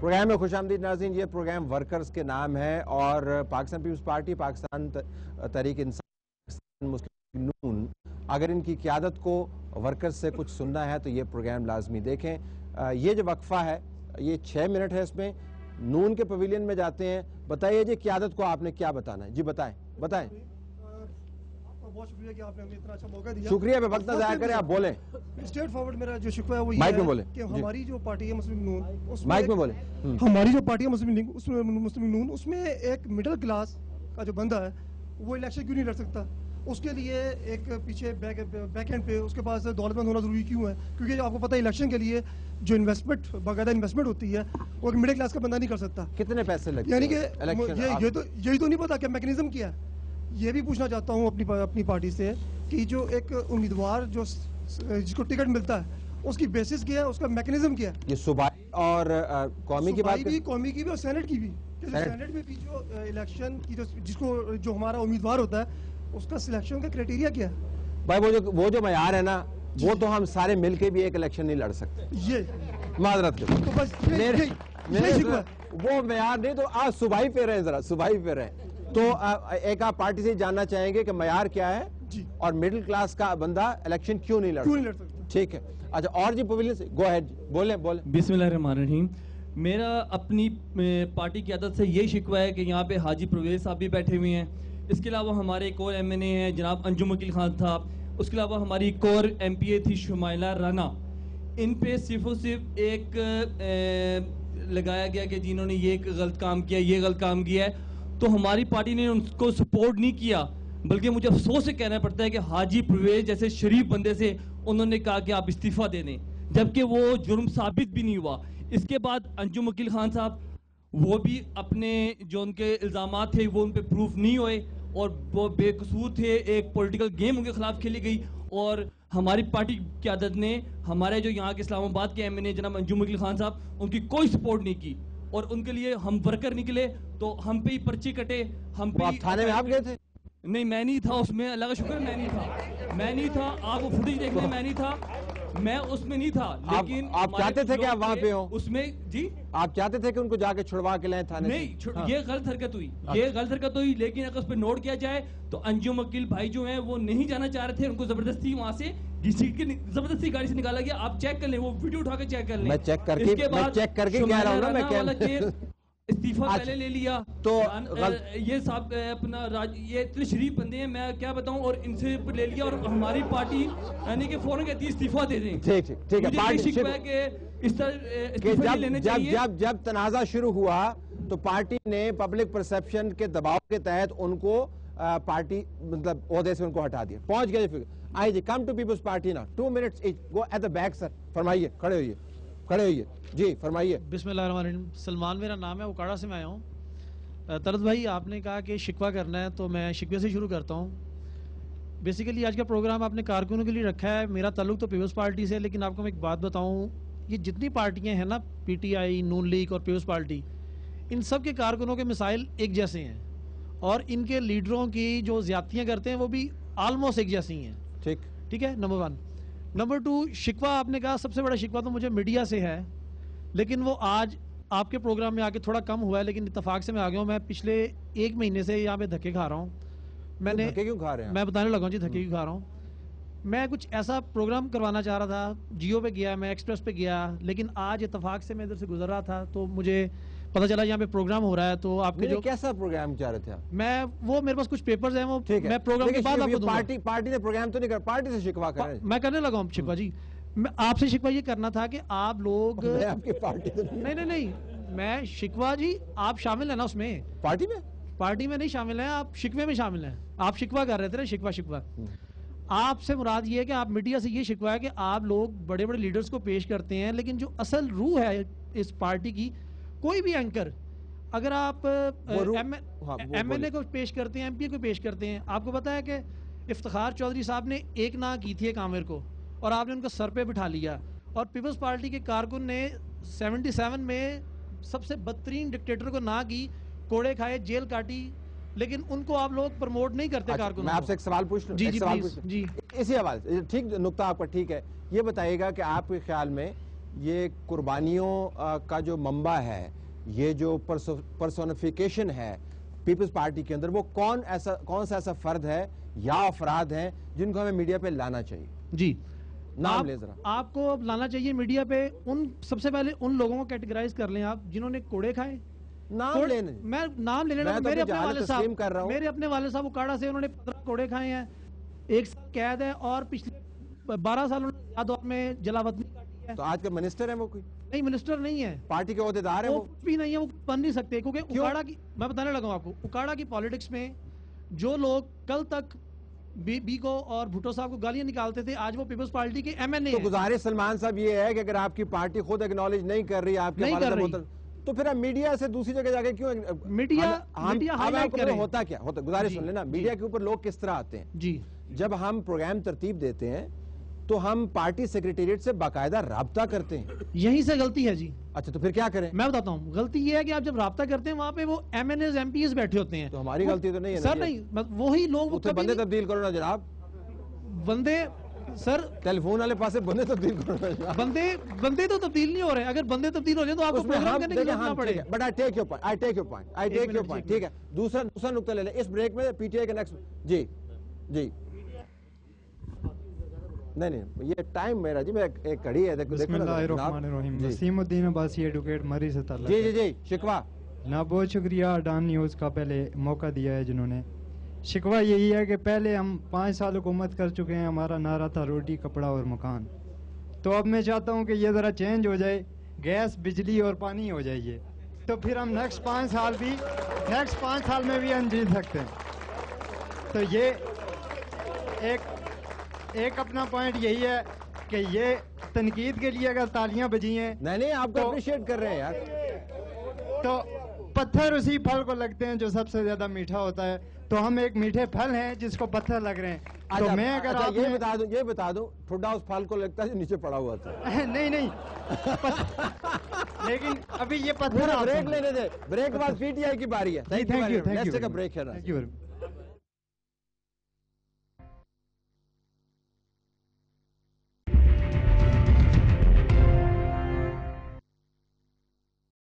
Programme میں خوش آمدید ناظرین. یہ پروگرام ورکرز کے نام ہے اور پاکستان پیپلز پارٹی، پاکستان تحریک انصاف، پاکستان مسلم لیگ نون، اگر ان کی قیادت کو ورکرز سے کچھ سننا ہے تو یہ پروگرام لازمی دیکھیں. یہ جو وقفہ ہے یہ 6 منٹ ہے، اس میں نون کے پویلین میں جاتے ہیں. بتائیے جی قیادت کو آپ نے کیا بتانا ہے؟ جی بتائیں. بہت شکریہ کہ آپ نے ہمیں اتنا اچھا موقع دیا. شکریہ، میں وقت نہ ضائع کریں، آپ بولیں. اسٹریٹ فارورڈ میرا جو شکوہ ہے وہ یہ ہے کہ ہماری جو پارٹی ہے مسلم نون، مائک میں بولیں. ہماری جو پارٹی ہے مسلم نون، اس میں ایک مڈل کلاس کا جو بندہ ہے وہ الیکشن کیوں نہیں لڑ سکتا؟ اس کے لیے ایک پیچھے بیک اینڈ پہ اس کے پاس دولت مند ہونا ضروری کیوں ہے؟ کیونکہ آپ کو پتہ ہے الیکشن کے لیے جو انویسٹمنٹ، باقاعدہ انویسٹمنٹ ہوتی ہے وہ ایک مڈل کلاس کا بندہ نہیں کر سکتا. کتنے پیسے لگتے ہیں؟ یعنی کہ یہی تو نہیں پتا کہ میکنزم کیا ہے. یہ بھی پوچھنا چاہتا ہوں اپنی پارٹی سے کہ جو ایک امیدوار جو جس کو ٹکٹ ملتا ہے اس کی بیسس کیا ہے، اس کا میکنزم کیا ہے؟ یہ صوبائی اور قومی کی بات بھی، قومی کی بھی اور سینٹ کی بھی. سینٹ میں بھی جو الیکشن کی جو ہمارا امیدوار ہوتا ہے اس کا سلیکشن کا کرائٹیریا کیا ہے؟ بھائی وہ جو معیار ہے نا وہ تو ہم سارے مل کے بھی ایک الیکشن نہیں لڑ سکتے. یہ معذرت تو بس وہ معیار نہیں، تو آج صوبائی پہ رہے، ذرا صوبائی پہ رہے. تو ایک آپ پارٹی سے جاننا چاہیں گے کہ معیار کیا ہے اور مڈل کلاس کا بندہ الیکشن کیوں نہیں لڑ سکتا؟ ٹھیک ہے. اچھا اور جی پویلین سے گو ہیڈ، بولیں. بسم اللہ الرحمن الرحیم. میرا اپنی پارٹی کی عادت سے یہی شکوہ ہے کہ یہاں پہ حاجی پرویز صاحب بھی بیٹھے ہوئے ہیں. اس کے علاوہ ہمارے ایک اور ایم این اے ہیں جناب انجم وکیل خان صاحب. اس کے علاوہ ہماری ایک اور ایم پی اے تھی شمائلہ رانا. ان پہ صرف ایک لگایا گیا کہ جنہوں نے یہ غلط کام کیا، یہ غلط کام کیا ہے، تو ہماری پارٹی نے ان کو سپورٹ نہیں کیا. بلکہ مجھے افسوس سے کہنا پڑتا ہے کہ حاجی پرویز جیسے شریف بندے سے انہوں نے کہا کہ آپ استعفیٰ دے دیں، جبکہ وہ جرم ثابت بھی نہیں ہوا. اس کے بعد انجم وکیل خان صاحب وہ بھی اپنے جو ان کے الزامات تھے وہ ان پہ پروف نہیں ہوئے اور وہ بے قصور تھے. ایک پولیٹیکل گیم ان کے خلاف کھیلی گئی اور ہماری پارٹی کی قیادت نے ہمارے جو یہاں کے اسلام آباد کے ایم این اے جناب انجم وکیل خان صاحب ان کی کوئی سپورٹ نہیں کی اور ان کے لیے ہم ورکر نکلے تو ہم پہ ہی پرچے کٹے. ہم پہ تھانے میں آپ گئے تھے؟ نہیں، میں نہیں تھا اس میں، اللہ کا شکر میں نہیں تھا. آپ وہ فوٹیج دیکھ لیں، میں نہیں تھا، میں اس میں نہیں تھا. لیکن آپ چاہتے تھے کہ آپ وہاں پہ ہوں اس میں؟ جی آپ چاہتے تھے کہ ان کو جا کے چھڑوا کے لائیں تھانے؟ نہیں، یہ غلط حرکت ہوئی. لیکن اگر اس پہ نوٹ کیا جائے تو انجم وکیل بھائی جو ہیں وہ نہیں جانا چاہ رہے تھے. ان کو زبردستی وہاں سے زبردستی گاڑی سے نکالا گیا. آپ چیک کر لیں، وہ ویڈیو اٹھا کے چیک کر لیں. میں چیک کر کے کہہ رہا ہوں نا، میں استعفیٰ پہلے لے لیا. تو یہ صاحب اپنا یہ اتنے شریف بندے ہیں، میں کیا بتاؤں، اور ان سے لے لیا اور ہماری پارٹی یعنی کہ فوراً کہتی ہے استعفیٰ دے دیں. ٹھیک ہے. جب تنازع شروع ہوا تو پارٹی نے پبلک پرسپشن کے دباؤ کے تحت ان کو پارٹی مطلب عہدے سے ان کو ہٹا دیا. پہنچ گئے. آئیے جی، کم ٹو پیپلز پارٹی نا 2 منٹس ایچ. Go at the back sir. فرمائیے، کھڑے ہوئیے جی فرمائیے. بسم اللہ الرحمن الرحیم. سلمان میرا نام ہے، اوکاڑا سے میں آیا ہوں. طلعت بھائی آپ نے کہا کہ شکوہ کرنا ہے تو میں شکوے سے شروع کرتا ہوں. بیسیکلی آج کا پروگرام آپ نے کارکنوں کے لیے رکھا ہے. میرا تعلق تو پیپلز پارٹی سے، لیکن آپ کو میں ایک بات بتاؤں، یہ جتنی پارٹیاں ہیں نا، پی ٹی آئی، نون لیگ اور پیپلز پارٹی، ان سب کے کارکنوں کے مسائل ایک جیسے ہیں اور ان کے لیڈروں کی جو زیادتیاں کرتے ہیں وہ بھی آلموسٹ ایک جیسی ہیں. ٹھیک ہے، نمبر 1. نمبر 2، شکوہ آپ نے کہا سب سے بڑا شکوہ تو مجھے میڈیا سے ہے، لیکن وہ آج آپ کے پروگرام میں آ کے تھوڑا کم ہوا ہے، لیکن اتفاق سے میں آ گیا ہوں. میں پچھلے 1 مہینے سے یہاں پہ دھکے کھا رہا ہوں. دھکے کیوں کھا رہے ہیں؟ میں بتانے لگا ہوں جی دھکے کیوں کھا رہا ہوں. میں کچھ ایسا پروگرام کروانا چاہ رہا تھا، جیو پہ گیا، میں ایکسپریس پہ گیا، لیکن آج اتفاق سے میں ادھر سے گزر رہا تھا تو مجھے پتہ چلا یہاں پہ پروگرام ہو رہا ہے. تو آپ کے جو کیسا پروگرام چاہ رہے تھے آپ؟ وہ میرے پاس کچھ پیپرز ہیں، وہ میں پروگرام کے بعد آپ کو دوں گا. پارٹی نے پروگرام تو نہیں کر، پارٹی سے شکوہ کر رہے ہیں. میں کرنے لگا ہوں شکوہ جی. میں آپ سے شکوہ یہ کرنا تھا کہ آپ لوگ نہیں، میں شکوہ جی آپ شامل ہیں نا اس میں؟ پارٹی میں نہیں شامل ہیں آپ، شکوے میں شامل ہیں. آپ شکوہ کر رہے تھے نا، شکوہ آپ سے مراد یہ ہے کہ آپ میڈیا سے یہ شکوہ ہے کہ آپ لوگ بڑے بڑے لیڈرز کو پیش کرتے ہیں، لیکن جو اصل روح ہے اس پارٹی کی، کوئی بھی اینکر اگر آپ ایم این اے کو پیش کرتے ہیں، ایم پی اے کو پیش کرتے ہیں، آپ کو پتا ہے کہ افتخار چودھری صاحب نے ایک نہ کی تھی ایک عامر کو اور آپ نے ان کو سر پہ بٹھا لیا. اور پیپلز پارٹی کے کارکن نے 77 میں سب سے بدترین ڈکٹیٹر کو نہ کی، کوڑے کھائے، جیل کاٹی، لیکن ان کو آپ لوگ پروموٹ نہیں کرتے کارکنوں. میں آپ سے ایک سوال پوچھ لوں؟ جی اسی حوالے سے ٹھیک، نقطہ آپ کا ٹھیک ہے. یہ بتائیے گا کہ آپ کے خیال میں یہ قربانیوں کا جو منبع ہے, یہ جو پرسونیفیکیشن ہے پیپلز پارٹی کے اندر, وہ کون سا ایسا فرد ہے یا افراد ہیں جن کو ہمیں میڈیا پہ لانا چاہیے؟ جی, نام لے ذرا. آپ کو لانا چاہیے میڈیا پہ سب سے پہلے ان لوگوں کو کیٹیگرائز کر لیں آپ جنہوں نے کوڑے کھائے. نام لینے, میں نام لینے لگا, میرے اپنے والد صاحب اکاڑا سے انہوں نے 15 کوڑے کھائے ہیں, 1 سال قید ہے, اور پچھلے 12 سال انہوں نے دور میں جلاوطنی کاٹی ہے. تو آج کا منسٹر ہے وہ کوئی؟ نہیں, منسٹر نہیں ہے, پارٹی کے عہدیدار ہیں, وہ کچھ بھی نہیں ہے, وہ بن نہیں سکتے. کیونکہ اکاڑا کی, میں بتانے لگا ہوں آپ کو, اکاڑا کی پالیٹکس میں جو لوگ کل تک بی کو اور بھٹو صاحب کو گالیاں نکالتے تھے, آج وہ پیپلز پارٹی کے ایم این اے. تو گزارش سلمان صاحب یہ ہے کہ اگر آپ کی پارٹی خود اکنالج نہیں کر رہی آپ کے تو پھر ہم میڈیا سے دوسری جگہ جا کے کیوں میڈیا ہائی لائٹ کریں؟ ہوتا کیا ہوتا, گزارش سن لینا, میڈیا کے اوپر لوگ کس طرح آتے ہیں. جی, جب ہم پروگرام ترتیب دیتے ہیں تو ہم پارٹی سیکریٹریٹ سے باقاعدہ رابطہ کرتے ہیں. یہیں سے غلطی ہے جی. اچھا, تو پھر کیا کریں؟ میں بتاتا ہوں, غلطی یہ ہے کہ آپ جب رابطہ کرتے ہیں وہاں پہ وہ M N As M P As بیٹھے ہوتے ہیں. تو ہماری غلطی تو نہیں ہے سر, نہیں, وہی لوگ بندے تبدیل کرو نا جناب, بندے سر ٹیلی فون والے پاس بندے تبدیل کرو نا. بندے تو تبدیل نہیں ہو رہے. اگر بندے تبدیل ہو جائیں تو آپ کو پروگرام کرنے کی ضرورت نہ پڑے. But I take your point, ٹھیک ہے. دوسرا نقطہ لے لیں اس بریک میں, پی ٹی آئی کا نیکسٹ. جی جی, نہیں, یہ ٹائم میرا جی, میں ایک کڑی ہے. بسم اللہ الرحمن الرحیم. وسیم الدین عباسی ایڈوکیٹ مری سے تعلق. جی, شکوہ نا, بہت شکریہ ڈان نیوز کا پہلے موقع دیا ہے جنہوں نے. شکوہ یہی ہے کہ پہلے ہم 5 سال حکومت کر چکے ہیں, ہمارا نعرہ تھا روٹی کپڑا اور مکان. تو اب میں چاہتا ہوں کہ یہ ذرا چینج ہو جائے, گیس بجلی اور پانی ہو جائے یہ, تو پھر ہم نیکسٹ 5 سال میں بھی ہم جیت سکتے ہیں. تو یہ ایک اپنا پوائنٹ یہی ہے کہ یہ تنقید کے لیے اگر تالیاں بجی ہیں, نہیں, آپ کو اپریشیٹ کر رہے ہیں یار, تو پتھر اسی پھل کو لگتے ہیں جو سب سے زیادہ میٹھا ہوتا ہے. تو ہم ایک میٹھے پھل ہیں جس کو پتھر لگ رہے ہیں. تو میں اگر آپ یہ بتا دوں ٹھڈا اس پھل کو لگتا ہے جو نیچے پڑا ہوا تھا. نہیں, لیکن ابھی یہ پتھر. بریک لینے دے, بریک کے بعد پی ٹی آئی کی باری ہے. Thank you.